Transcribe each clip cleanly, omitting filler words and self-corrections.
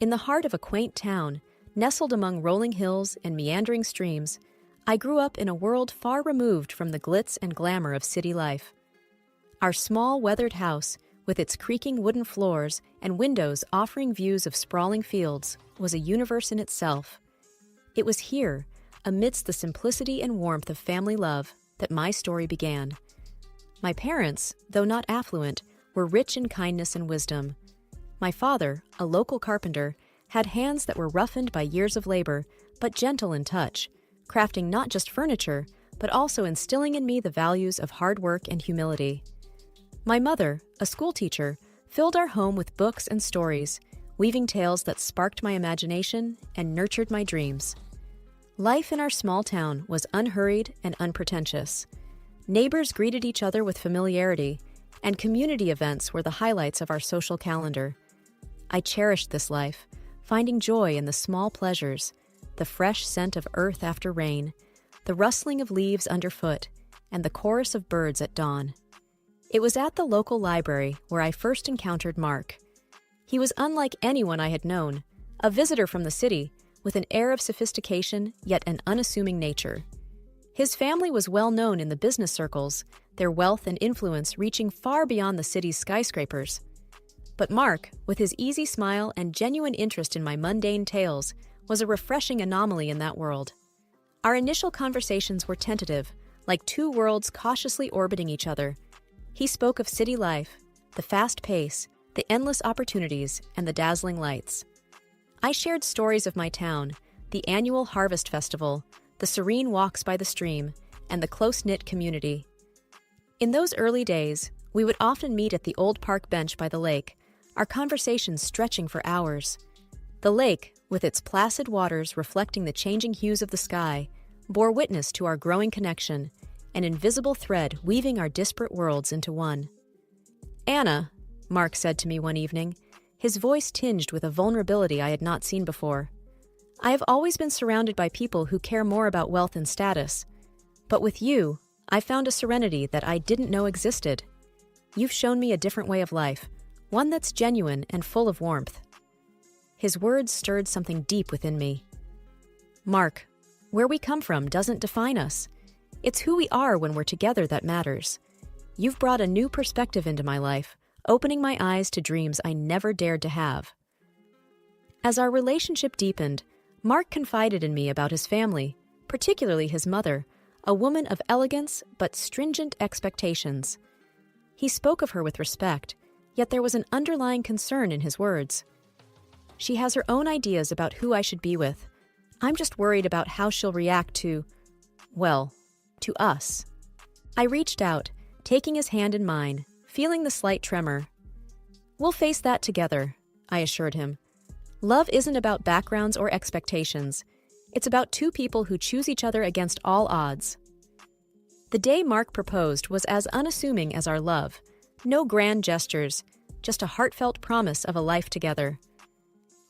In the heart of a quaint town, nestled among rolling hills and meandering streams, I grew up in a world far removed from the glitz and glamour of city life. Our small, weathered house, with its creaking wooden floors and windows offering views of sprawling fields, was a universe in itself. It was here, amidst the simplicity and warmth of family love, that my story began. My parents, though not affluent, were rich in kindness and wisdom. My father, a local carpenter, had hands that were roughened by years of labor, but gentle in touch, crafting not just furniture, but also instilling in me the values of hard work and humility. My mother, a schoolteacher, filled our home with books and stories, weaving tales that sparked my imagination and nurtured my dreams. Life in our small town was unhurried and unpretentious. Neighbors greeted each other with familiarity, and community events were the highlights of our social calendar. I cherished this life, finding joy in the small pleasures, the fresh scent of earth after rain, the rustling of leaves underfoot, and the chorus of birds at dawn. It was at the local library where I first encountered Mark. He was unlike anyone I had known, a visitor from the city, with an air of sophistication yet an unassuming nature. His family was well known in the business circles, their wealth and influence reaching far beyond the city's skyscrapers. But Mark, with his easy smile and genuine interest in my mundane tales, was a refreshing anomaly in that world. Our initial conversations were tentative, like two worlds cautiously orbiting each other. He spoke of city life, the fast pace, the endless opportunities, and the dazzling lights. I shared stories of my town, the annual harvest festival, the serene walks by the stream, and the close-knit community. In those early days, we would often meet at the old park bench by the lake, our conversations stretching for hours. The lake, with its placid waters reflecting the changing hues of the sky, bore witness to our growing connection, an invisible thread weaving our disparate worlds into one. "Anna," Mark said to me one evening, his voice tinged with a vulnerability I had not seen before. "I have always been surrounded by people who care more about wealth and status. But with you, I found a serenity that I didn't know existed. You've shown me a different way of life, one that's genuine and full of warmth." His words stirred something deep within me. "Mark, where we come from doesn't define us. It's who we are when we're together that matters. You've brought a new perspective into my life, opening my eyes to dreams I never dared to have." As our relationship deepened, Mark confided in me about his family, particularly his mother, a woman of elegance but stringent expectations. He spoke of her with respect, yet there was an underlying concern in his words. "She has her own ideas about who I should be with. I'm just worried about how she'll react to us." I reached out, taking his hand in mine, feeling the slight tremor. "We'll face that together," I assured him. "Love isn't about backgrounds or expectations. It's about two people who choose each other against all odds." The day Mark proposed was as unassuming as our love. No grand gestures, just a heartfelt promise of a life together.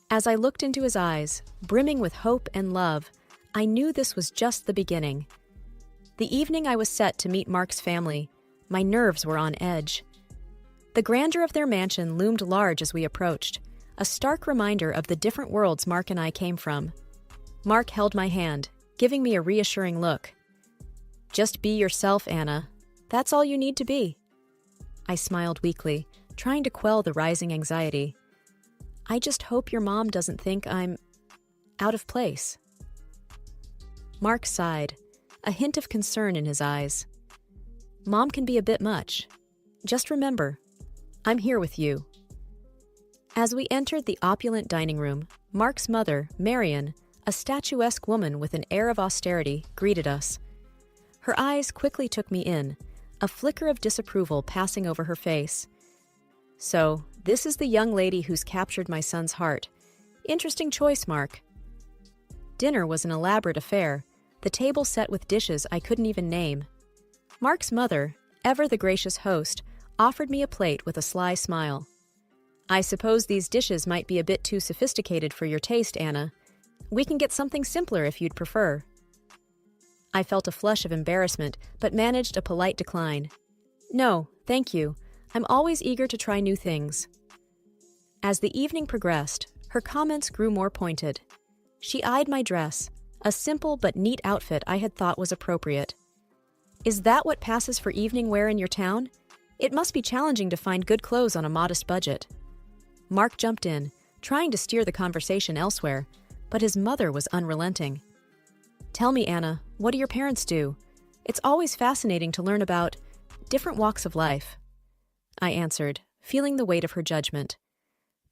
As I looked into his eyes, brimming with hope and love, I knew this was just the beginning. The evening I was set to meet Mark's family, my nerves were on edge. The grandeur of their mansion loomed large as we approached, a stark reminder of the different worlds Mark and I came from. Mark held my hand, giving me a reassuring look. "Just be yourself, Anna. That's all you need to be." I smiled weakly, trying to quell the rising anxiety. "I just hope your mom doesn't think I'm out of place." Mark sighed, a hint of concern in his eyes. "Mom can be a bit much. Just remember, I'm here with you." As we entered the opulent dining room, Mark's mother, Marion, a statuesque woman with an air of austerity, greeted us. Her eyes quickly took me in, a flicker of disapproval passing over her face. "So, this is the young lady who's captured my son's heart. Interesting choice, Mark." Dinner was an elaborate affair, the table set with dishes I couldn't even name. Mark's mother, ever the gracious host, offered me a plate with a sly smile. "I suppose these dishes might be a bit too sophisticated for your taste, Anna. We can get something simpler if you'd prefer." I felt a flush of embarrassment, but managed a polite decline. "No, thank you. I'm always eager to try new things." As the evening progressed, Her comments grew more pointed. She eyed my dress, a simple but neat outfit I had thought was appropriate. "Is that what passes for evening wear in your town? It must be challenging to find good clothes on a modest budget." Mark jumped in, trying to steer the conversation elsewhere, but his mother was unrelenting. "Tell me, Anna, what do your parents do? It's always fascinating to learn about different walks of life." I answered, feeling the weight of her judgment.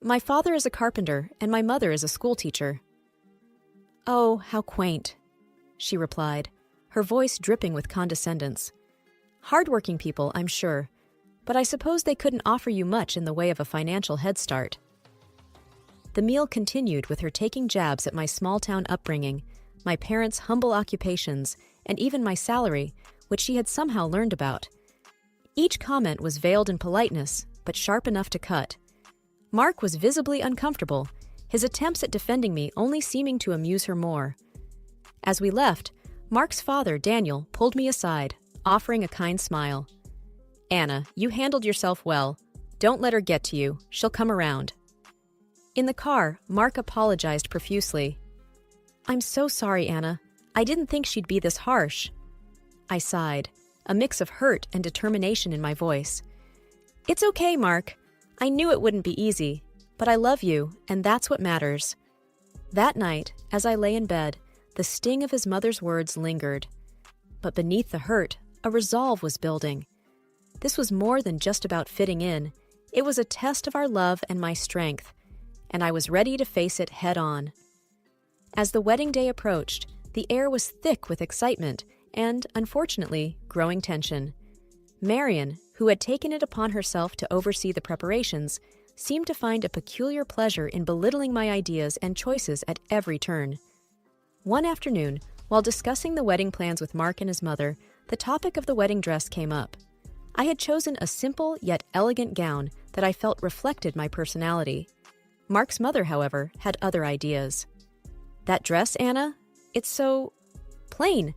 "My father is a carpenter, and my mother is a schoolteacher." "Oh, how quaint," she replied, her voice dripping with condescendence. "Hard-working people, I'm sure, but I suppose they couldn't offer you much in the way of a financial head start." The meal continued with her taking jabs at my small-town upbringing, my parents' humble occupations, and even my salary, which she had somehow learned about. Each comment was veiled in politeness, but sharp enough to cut. Mark was visibly uncomfortable, his attempts at defending me only seeming to amuse her more. As we left, Mark's father, Daniel, pulled me aside, offering a kind smile. "Anna, you handled yourself well. Don't let her get to you. She'll come around." In the car, Mark apologized profusely. "I'm so sorry, Anna. I didn't think she'd be this harsh." I sighed, a mix of hurt and determination in my voice. "It's okay, Mark. I knew it wouldn't be easy, but I love you, and that's what matters." That night, as I lay in bed, the sting of his mother's words lingered. But beneath the hurt, a resolve was building. This was more than just about fitting in. It was a test of our love and my strength, and I was ready to face it head on. As the wedding day approached, the air was thick with excitement and, unfortunately, growing tension. Marion, who had taken it upon herself to oversee the preparations, seemed to find a peculiar pleasure in belittling my ideas and choices at every turn. One afternoon, while discussing the wedding plans with Mark and his mother, the topic of the wedding dress came up. I had chosen a simple yet elegant gown that I felt reflected my personality. Mark's mother, however, had other ideas. "That dress, Anna? It's so plain.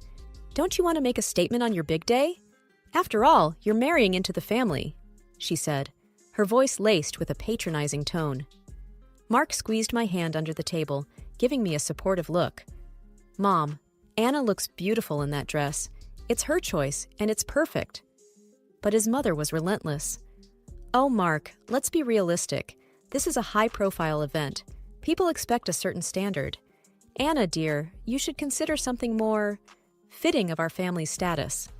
Don't you want to make a statement on your big day? After all, you're marrying into the family," she said, her voice laced with a patronizing tone. Mark squeezed my hand under the table, giving me a supportive look. "Mom, Anna looks beautiful in that dress. It's her choice, and it's perfect." But his mother was relentless. "Oh, Mark, let's be realistic. This is a high-profile event. People expect a certain standard. Anna, dear, you should consider something more fitting of our family's status."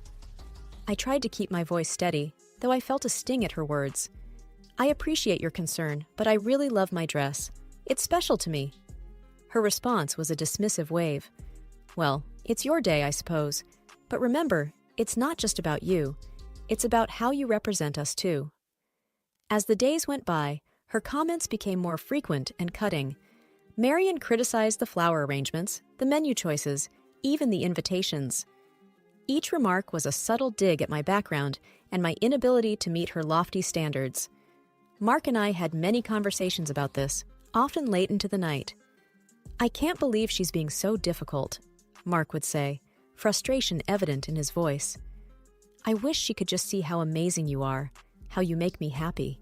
I tried to keep my voice steady, though I felt a sting at her words. "I appreciate your concern, but I really love my dress. It's special to me." Her response was a dismissive wave. "Well, it's your day, I suppose. But remember, it's not just about you. It's about how you represent us, too." As the days went by, her comments became more frequent and cutting. Marion criticized the flower arrangements, the menu choices, even the invitations. Each remark was a subtle dig at my background and my inability to meet her lofty standards. Mark and I had many conversations about this, often late into the night. "I can't believe she's being so difficult," Mark would say, frustration evident in his voice. "I wish she could just see how amazing you are, how you make me happy."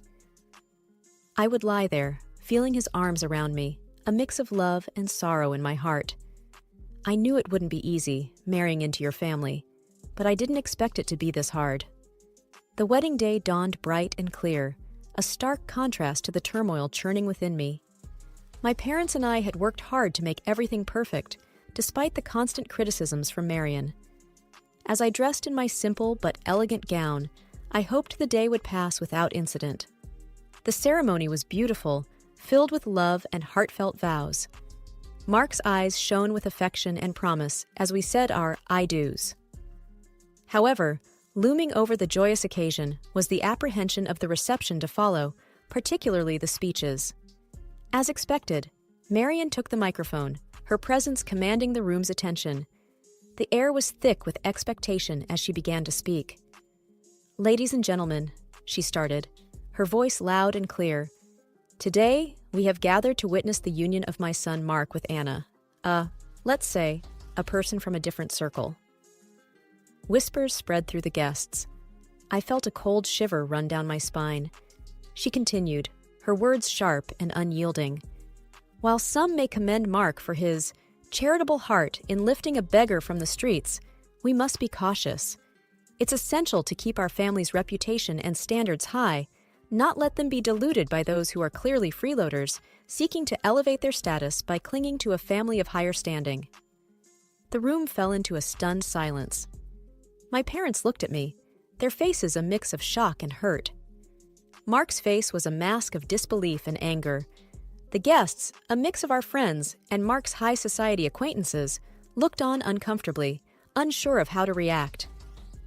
I would lie there, feeling his arms around me, a mix of love and sorrow in my heart. I knew it wouldn't be easy, marrying into your family, but I didn't expect it to be this hard. The wedding day dawned bright and clear, a stark contrast to the turmoil churning within me. My parents and I had worked hard to make everything perfect, despite the constant criticisms from Marion. As I dressed in my simple but elegant gown, I hoped the day would pass without incident. The ceremony was beautiful, filled with love and heartfelt vows. Mark's eyes shone with affection and promise as we said our I do's. However, looming over the joyous occasion was the apprehension of the reception to follow, particularly the speeches. As expected, Marion took the microphone, her presence commanding the room's attention. The air was thick with expectation as she began to speak. "Ladies and gentlemen," she started, her voice loud and clear, "today we have gathered to witness the union of my son Mark with Anna, let's say, a person from a different circle." Whispers spread through the guests. I felt a cold shiver run down my spine. She continued, her words sharp and unyielding. While some may commend Mark for his charitable heart in lifting a beggar from the streets, we must be cautious. It's essential to keep our family's reputation and standards high, not let them be diluted by those who are clearly freeloaders, seeking to elevate their status by clinging to a family of higher standing. The room fell into a stunned silence. My parents looked at me, their faces a mix of shock and hurt. Mark's face was a mask of disbelief and anger. The guests, a mix of our friends and Mark's high society acquaintances, looked on uncomfortably, unsure of how to react.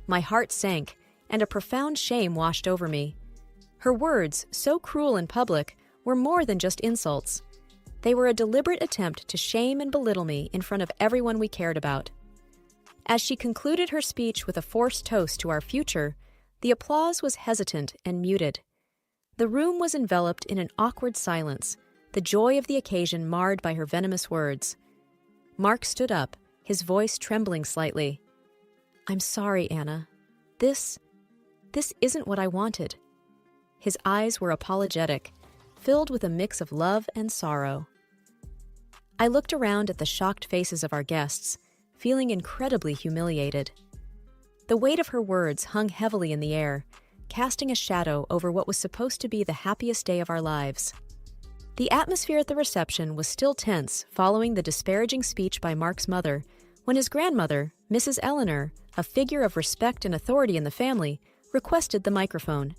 My heart sank, and a profound shame washed over me. Her words, so cruel in public, were more than just insults. They were a deliberate attempt to shame and belittle me in front of everyone we cared about. As she concluded her speech with a forced toast to our future, the applause was hesitant and muted. The room was enveloped in an awkward silence, the joy of the occasion marred by her venomous words. Mark stood up, his voice trembling slightly. "I'm sorry, Anna. This isn't what I wanted." His eyes were apologetic, filled with a mix of love and sorrow. I looked around at the shocked faces of our guests, feeling incredibly humiliated. The weight of her words hung heavily in the air, casting a shadow over what was supposed to be the happiest day of our lives. The atmosphere at the reception was still tense following the disparaging speech by Mark's mother, when his grandmother, Mrs. Eleanor, a figure of respect and authority in the family, requested the microphone.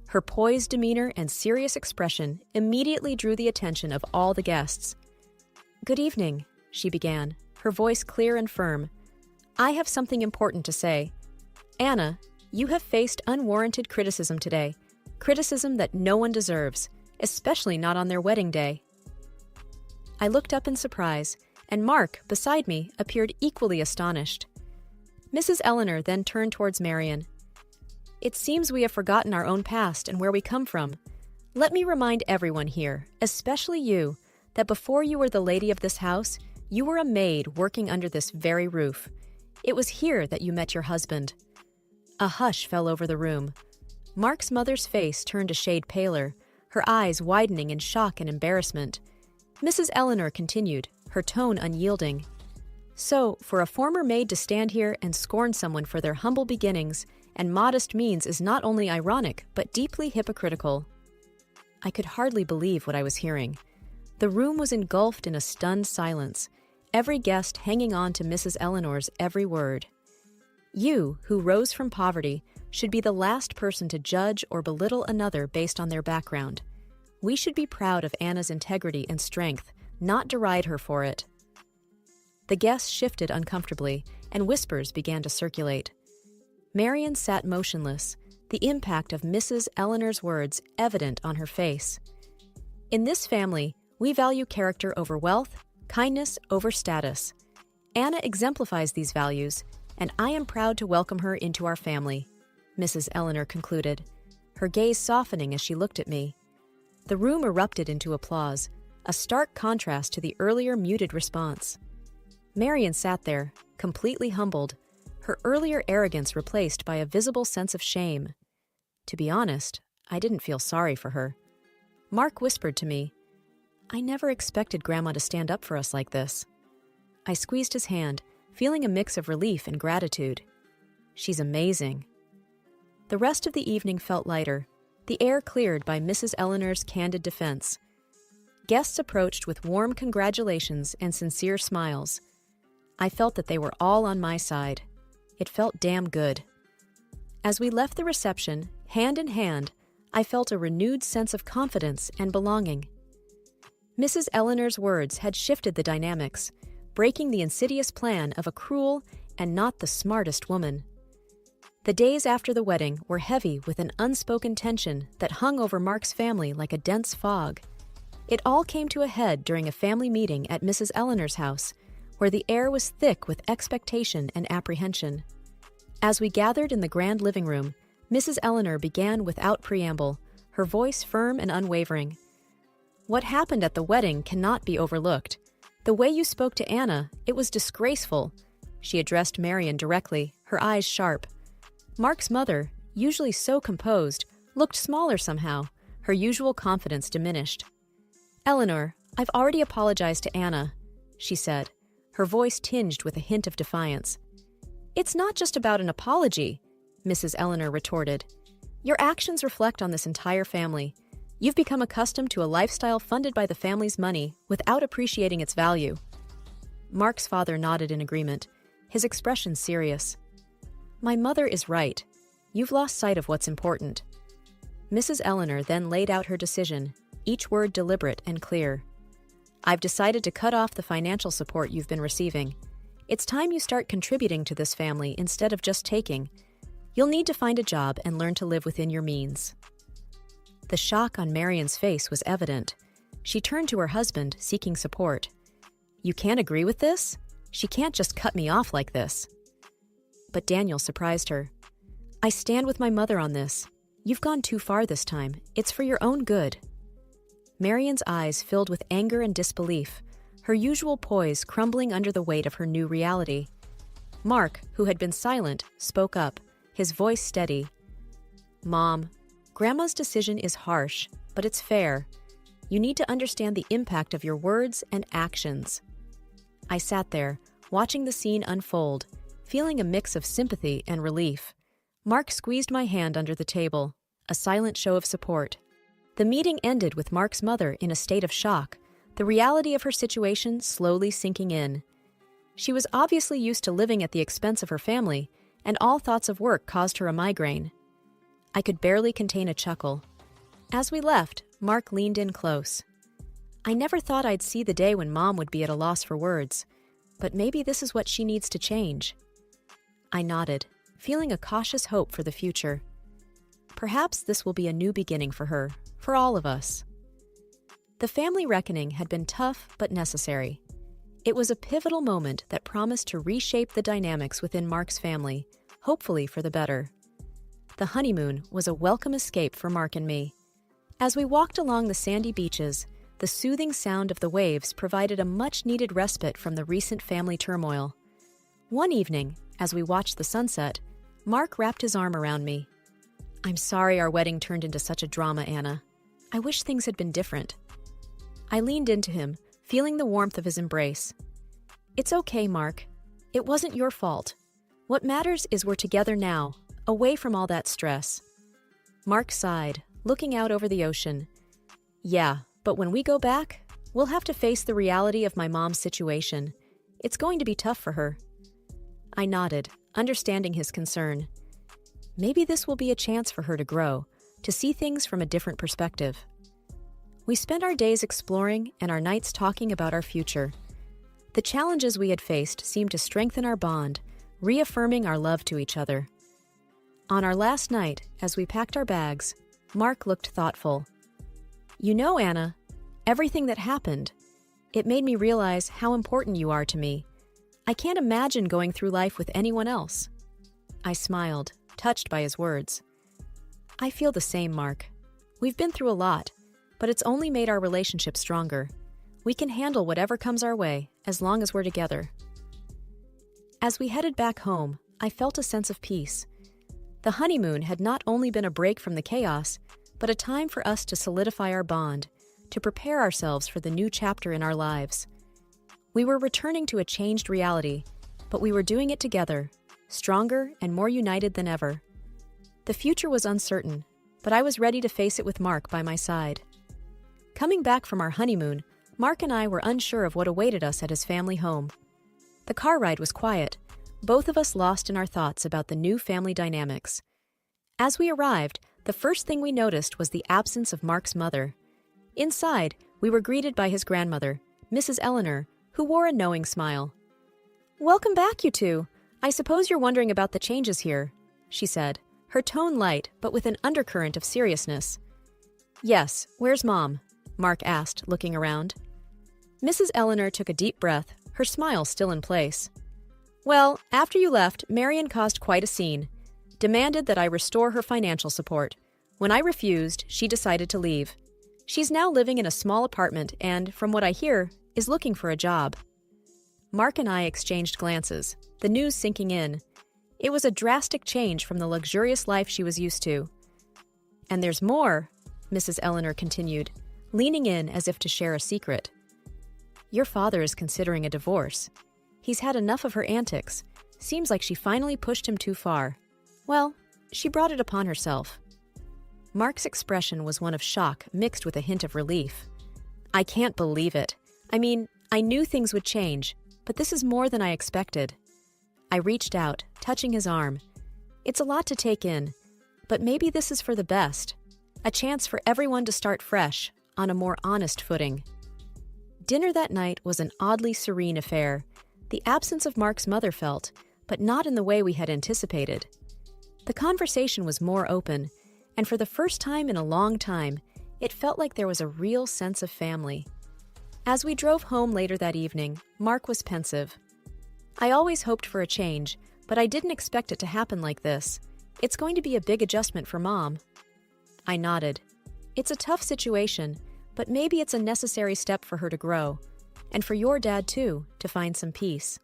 Her poised demeanor and serious expression immediately drew the attention of all the guests. "Good evening," she began, her voice clear and firm. "I have something important to say. Anna, you have faced unwarranted criticism today, criticism that no one deserves, especially not on their wedding day." I looked up in surprise, and Mark, beside me, appeared equally astonished. Mrs. Eleanor then turned towards Marian. "It seems we have forgotten our own past and where we come from. Let me remind everyone here, especially you, that before you were the lady of this house, you were a maid working under this very roof. It was here that you met your husband." A hush fell over the room. Mark's mother's face turned a shade paler, her eyes widening in shock and embarrassment. Mrs. Eleanor continued, her tone unyielding. "So, for a former maid to stand here and scorn someone for their humble beginnings and modest means is not only ironic, but deeply hypocritical." I could hardly believe what I was hearing. The room was engulfed in a stunned silence, every guest hanging on to Mrs. Eleanor's every word. You, who rose from poverty, should be the last person to judge or belittle another based on their background. We should be proud of Anna's integrity and strength, not deride her for it. The guests shifted uncomfortably, and whispers began to circulate. Marian sat motionless, the impact of Mrs. Eleanor's words evident on her face. In this family, we value character over wealth, kindness over status. Anna exemplifies these values, and I am proud to welcome her into our family, Mrs. Eleanor concluded, her gaze softening as she looked at me. The room erupted into applause, a stark contrast to the earlier muted response. Marian sat there, completely humbled, her earlier arrogance replaced by a visible sense of shame. To be honest, I didn't feel sorry for her. Mark whispered to me, "I never expected Grandma to stand up for us like this." I squeezed his hand, feeling a mix of relief and gratitude. "She's amazing." The rest of the evening felt lighter, the air cleared by Mrs. Eleanor's candid defense. Guests approached with warm congratulations and sincere smiles. I felt that they were all on my side. It felt damn good. As we left the reception, hand in hand, I felt a renewed sense of confidence and belonging. Mrs. Eleanor's words had shifted the dynamics, breaking the insidious plan of a cruel and not the smartest woman. The days after the wedding were heavy with an unspoken tension that hung over Mark's family like a dense fog. It all came to a head during a family meeting at Mrs. Eleanor's house, where the air was thick with expectation and apprehension. As we gathered in the grand living room, Mrs. Eleanor began without preamble, her voice firm and unwavering. "What happened at the wedding cannot be overlooked. The way you spoke to Anna, it was disgraceful." She addressed Marian directly, her eyes sharp. Mark's mother, usually so composed, looked smaller somehow, her usual confidence diminished. "Eleanor, "I've already apologized to Anna," she said, her voice tinged with a hint of defiance. "It's not just about an apology," Mrs. Eleanor retorted. "Your actions reflect on this entire family. You've become accustomed to a lifestyle funded by the family's money without appreciating its value." Mark's father nodded in agreement, his expression serious. "My mother is right. You've lost sight of what's important." Mrs. Eleanor then laid out her decision, each word deliberate and clear. "I've decided to cut off the financial support you've been receiving. It's time you start contributing to this family instead of just taking. You'll need to find a job and learn to live within your means." The shock on Marion's face was evident. She turned to her husband, seeking support. "You can't agree with this? She can't just cut me off like this." But Daniel surprised her. "I stand with my mother on this. You've gone too far this time. It's for your own good." Marion's eyes filled with anger and disbelief, her usual poise crumbling under the weight of her new reality. Mark, who had been silent, spoke up, his voice steady. "Mom, Grandma's decision is harsh, but it's fair. You need to understand the impact of your words and actions." I sat there, watching the scene unfold, feeling a mix of sympathy and relief. Mark squeezed my hand under the table, a silent show of support. The meeting ended with Mark's mother in a state of shock, the reality of her situation slowly sinking in. She was obviously used to living at the expense of her family, and all thoughts of work caused her a migraine. I could barely contain a chuckle. As we left, Mark leaned in close. "I never thought I'd see the day when Mom would be at a loss for words, but maybe this is what she needs to change." I nodded, feeling a cautious hope for the future. Perhaps this will be a new beginning for her, for all of us. The family reckoning had been tough but necessary. It was a pivotal moment that promised to reshape the dynamics within Mark's family, hopefully for the better. The honeymoon was a welcome escape for Mark and me. As we walked along the sandy beaches, the soothing sound of the waves provided a much-needed respite from the recent family turmoil. One evening, as we watched the sunset, Mark wrapped his arm around me. "I'm sorry our wedding turned into such a drama, Anna. I wish things had been different." I leaned into him, feeling the warmth of his embrace. "It's okay, Mark. It wasn't your fault. What matters is we're together now, away from all that stress." Mark sighed, looking out over the ocean. "Yeah, but when we go back, we'll have to face the reality of my mom's situation. It's going to be tough for her." I nodded, understanding his concern. Maybe this will be a chance for her to grow, to see things from a different perspective. We spent our days exploring and our nights talking about our future. The challenges we had faced seemed to strengthen our bond, reaffirming our love to each other. On our last night, as we packed our bags, Mark looked thoughtful. "You know, Anna, everything that happened, it made me realize how important you are to me. I can't imagine going through life with anyone else." I smiled, touched by his words. "I feel the same, Mark. We've been through a lot, but it's only made our relationship stronger. We can handle whatever comes our way, as long as we're together." As we headed back home, I felt a sense of peace. The honeymoon had not only been a break from the chaos, but a time for us to solidify our bond, to prepare ourselves for the new chapter in our lives. We were returning to a changed reality, but we were doing it together, stronger and more united than ever. The future was uncertain, but I was ready to face it with Mark by my side. Coming back from our honeymoon, Mark and I were unsure of what awaited us at his family home. The car ride was quiet, both of us lost in our thoughts about the new family dynamics. As we arrived, the first thing we noticed was the absence of Mark's mother. Inside, we were greeted by his grandmother, Mrs. Eleanor, who wore a knowing smile. "Welcome back, you two. I suppose you're wondering about the changes here," she said, her tone light but with an undercurrent of seriousness. "Yes, where's Mom?" Mark asked, looking around. Mrs. Eleanor took a deep breath, her smile still in place. "Well, after you left, Marion caused quite a scene. Demanded that I restore her financial support. When I refused, she decided to leave. She's now living in a small apartment and, from what I hear, is looking for a job." Mark and I exchanged glances, the news sinking in. It was a drastic change from the luxurious life she was used to. "And there's more," Mrs. Eleanor continued, leaning in as if to share a secret. Your father is considering a divorce. He's had enough of her antics. Seems like she finally pushed him too far. Well, she brought it upon herself." Mark's expression was one of shock mixed with a hint of relief. "I can't believe it. I mean, I knew things would change, but this is more than I expected." I reached out, touching his arm. "It's a lot to take in, but maybe this is for the best. A chance for everyone to start fresh, on a more honest footing." Dinner that night was an oddly serene affair. The absence of Mark's mother felt, but not in the way we had anticipated. The conversation was more open, and for the first time in a long time, it felt like there was a real sense of family. As we drove home later that evening, Mark was pensive. "I always hoped for a change, but I didn't expect it to happen like this. It's going to be a big adjustment for Mom." I nodded. "It's a tough situation, but maybe it's a necessary step for her to grow, and for your dad too, to find some peace."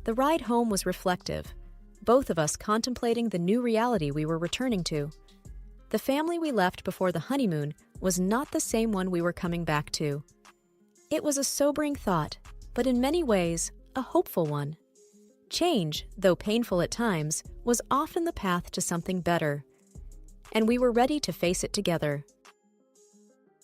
The ride home was reflective, both of us contemplating the new reality we were returning to. The family we left before the honeymoon was not the same one we were coming back to. It was a sobering thought, but in many ways, a hopeful one. Change, though painful at times, was often the path to something better, and we were ready to face it together.